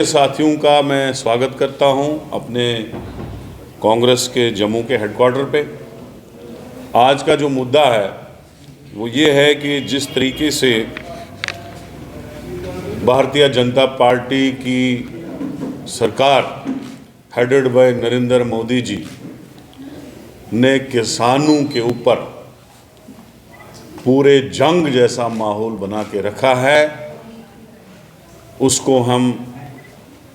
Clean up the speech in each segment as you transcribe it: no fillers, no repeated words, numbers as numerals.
साथियों का मैं स्वागत करता हूं अपने कांग्रेस के जम्मू के हेडक्वार्टर पे। आज का जो मुद्दा है वो ये है कि जिस तरीके से भारतीय जनता पार्टी की सरकार हेडेड बाय नरेंद्र मोदी जी ने किसानों के ऊपर पूरे जंग जैसा माहौल बना के रखा है, उसको हम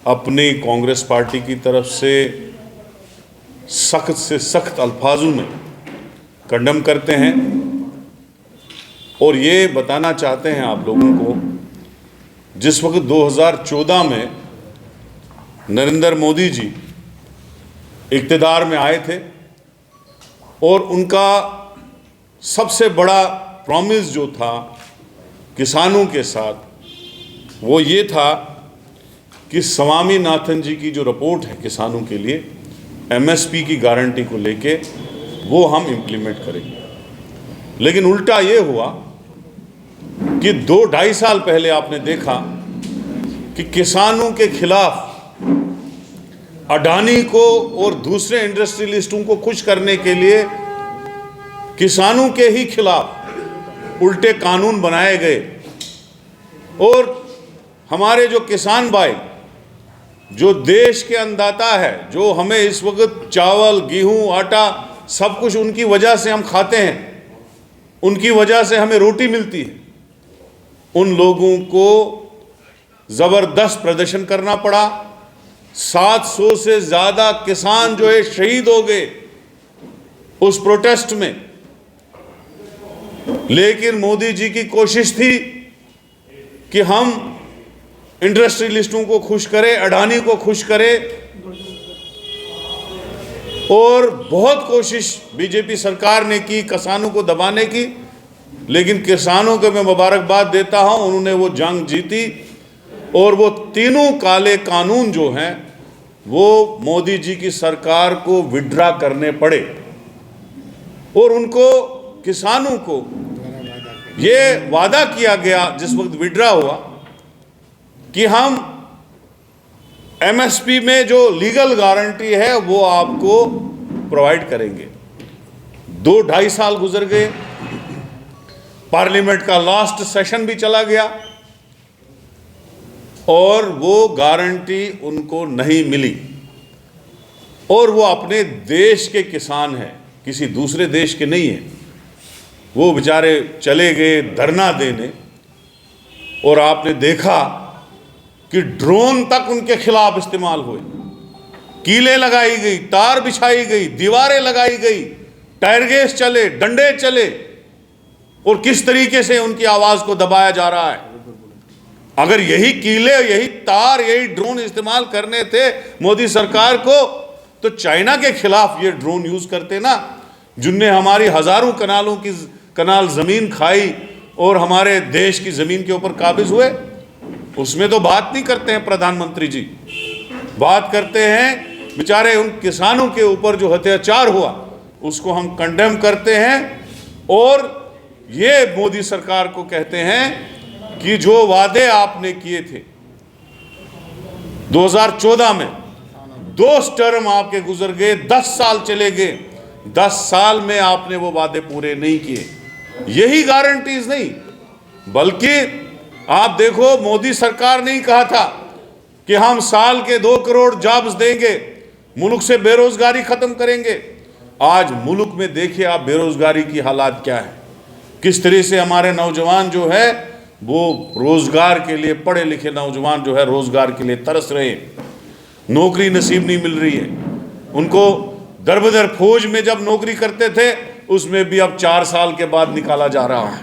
अपनी कांग्रेस पार्टी की तरफ से सख्त अल्फाजों में कंडेम करते हैं और ये बताना चाहते हैं आप लोगों को, जिस वक्त 2014 में नरेंद्र मोदी जी इक़्तिदार में आए थे और उनका सबसे बड़ा प्रॉमिस जो था किसानों के साथ वो ये था कि स्वामीनाथन जी की जो रिपोर्ट है किसानों के लिए एमएसपी की गारंटी को लेके वो हम इम्प्लीमेंट करेंगे। लेकिन उल्टा ये हुआ कि 2-2.5 साल पहले आपने देखा कि किसानों के खिलाफ अडानी को और दूसरे इंडस्ट्रियलिस्टों को खुश करने के लिए किसानों के ही खिलाफ उल्टे कानून बनाए गए और हमारे जो किसान भाई, जो देश के अन्नदाता है, जो हमें इस वक्त चावल, गेहूं, आटा सब कुछ उनकी वजह से हम खाते हैं, उनकी वजह से हमें रोटी मिलती है, उन लोगों को ज़बरदस्त प्रदर्शन करना पड़ा। 700 से ज़्यादा किसान जो है शहीद हो गए उस प्रोटेस्ट में। लेकिन मोदी जी की कोशिश थी कि हम इंडस्ट्रियलिस्टों को खुश करें, अडानी को खुश करें, और बहुत कोशिश बीजेपी सरकार ने की किसानों को दबाने की। लेकिन किसानों को मैं मुबारकबाद देता हूं, उन्होंने वो जंग जीती और वो तीनों काले कानून जो हैं वो मोदी जी की सरकार को विड्रा करने पड़े और उनको किसानों को ये वादा किया गया जिस वक्त विड्रा हुआ कि हम एमएसपी में जो लीगल गारंटी है वो आपको प्रोवाइड करेंगे। 2-2.5 साल गुजर गए, पार्लियामेंट का लास्ट सेशन भी चला गया और वो गारंटी उनको नहीं मिली। और वो अपने देश के किसान हैं, किसी दूसरे देश के नहीं हैं। वो बेचारे चले गए धरना देने और आपने देखा कि ड्रोन तक उनके खिलाफ इस्तेमाल हुए, कीलें लगाई गई, तार बिछाई गई, दीवारें लगाई गई, टायर गैस चले, डंडे चले और किस तरीके से उनकी आवाज को दबाया जा रहा है। अगर यही कीले, यही तार, यही ड्रोन इस्तेमाल करने थे मोदी सरकार को तो चाइना के खिलाफ ये ड्रोन यूज करते ना, जिनने हमारी हजारों कनाल जमीन खाई और हमारे देश की जमीन के ऊपर काबिज हुए। उसमें तो बात नहीं करते हैं प्रधानमंत्री जी, बात करते हैं बेचारे उन किसानों के ऊपर जो अत्याचार हुआ उसको हम कंडेम करते हैं। और ये मोदी सरकार को कहते हैं कि जो वादे आपने किए थे 2014 में, 2 टर्म आपके गुजर गए, 10 साल चले गए, 10 साल में आपने वो वादे पूरे नहीं किए। यही गारंटीज नहीं, बल्कि आप देखो मोदी सरकार ने ही कहा था कि हम साल के 2 करोड़ जॉब्स देंगे, मुल्क से बेरोजगारी खत्म करेंगे। आज मुल्क में देखिए आप बेरोजगारी की हालात क्या है, किस तरह से हमारे नौजवान जो है वो रोजगार के लिए, पढ़े लिखे नौजवान जो है रोजगार के लिए तरस रहे हैं, नौकरी नसीब नहीं मिल रही है उनको। दर-बदर फौज में जब नौकरी करते थे उसमें भी अब 4 साल के बाद निकाला जा रहा है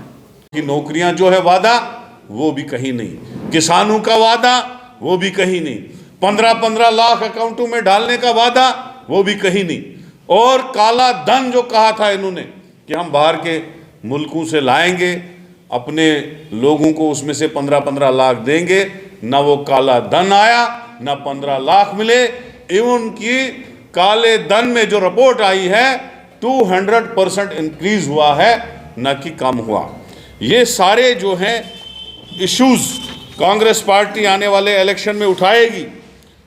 कि नौकरियां जो है वादा वो भी कहीं नहीं, किसानों का वादा वो भी कहीं नहीं, 15-15 लाख अकाउंटों में डालने का वादा वो भी कहीं नहीं, और काला धन जो कहा था इन्होंने कि हम बाहर के मुल्कों से लाएंगे, अपने लोगों को उसमें से 15-15 लाख देंगे, ना वो काला धन आया, ना 15 लाख मिले। एवं की काले धन में जो रिपोर्ट आई है 200% इंक्रीज हुआ है, न कि कम हुआ। ये सारे जो हैं इश्यूज कांग्रेस पार्टी आने वाले इलेक्शन में उठाएगी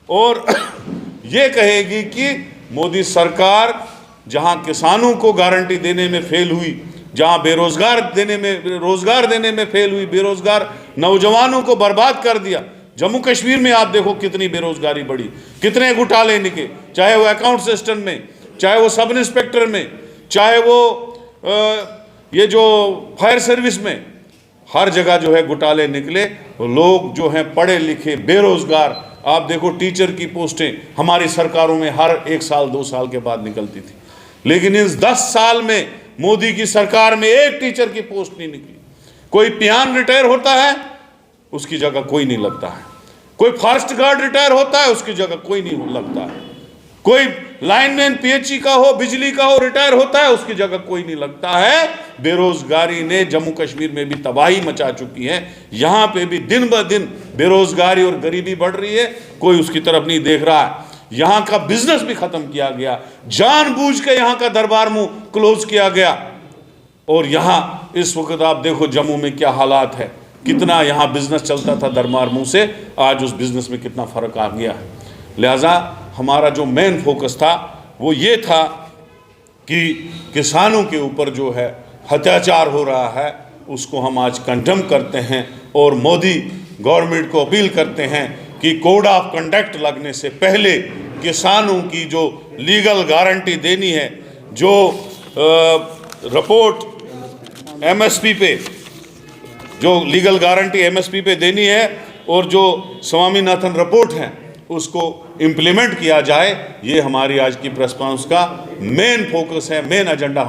और ये कहेगी कि मोदी सरकार जहां किसानों को गारंटी देने में फेल हुई, जहां रोजगार देने में फेल हुई, बेरोजगार नौजवानों को बर्बाद कर दिया। जम्मू कश्मीर में आप देखो कितनी बेरोजगारी बढ़ी, कितने घोटाले निकले, चाहे वो अकाउंट सिस्टम में, चाहे वो सब इंस्पेक्टर में, चाहे वो ये जो फायर सर्विस में, हर जगह जो है घोटाले निकले। लोग जो हैं पढ़े लिखे बेरोजगार, आप देखो टीचर की पोस्टें हमारी सरकारों में हर 1 साल 2 साल के बाद निकलती थी, लेकिन इस 10 साल में मोदी की सरकार में एक टीचर की पोस्ट नहीं निकली। कोई पियान रिटायर होता है उसकी जगह कोई नहीं लगता है, कोई फॉरेस्ट गार्ड रिटायर होता है उसकी जगह कोई नहीं लगता है, कोई लाइनमैन पीएचई का हो, बिजली का हो, रिटायर होता है उसकी जगह कोई नहीं लगता है। बेरोजगारी ने जम्मू कश्मीर में भी तबाही मचा चुकी है। यहाँ पे भी दिन ब दिन बेरोजगारी और गरीबी बढ़ रही है, कोई उसकी तरफ नहीं देख रहा है। यहाँ का बिजनेस भी खत्म किया गया, जानबूझ के यहाँ का दरबार मुंह क्लोज किया गया। और यहाँ इस वक्त आप देखो जम्मू में क्या हालात है, कितना यहाँ बिजनेस चलता था दरबार मुंह से, आज उस बिजनेस में कितना फर्क आ गया है। लिहाजा हमारा जो मेन फोकस था वो ये था कि किसानों के ऊपर जो है अत्याचार हो रहा है उसको हम आज कंडेम करते हैं और मोदी गवर्नमेंट को अपील करते हैं कि कोड ऑफ कंडक्ट लगने से पहले किसानों की जो लीगल गारंटी देनी है, जो रिपोर्ट एमएसपी पे, जो लीगल गारंटी एमएसपी पे देनी है और जो स्वामीनाथन रिपोर्ट है उसको इम्प्लीमेंट किया जाए। ये हमारी आज की प्रेस कॉन्फ्रेंस का मेन फोकस है, मेन एजेंडा।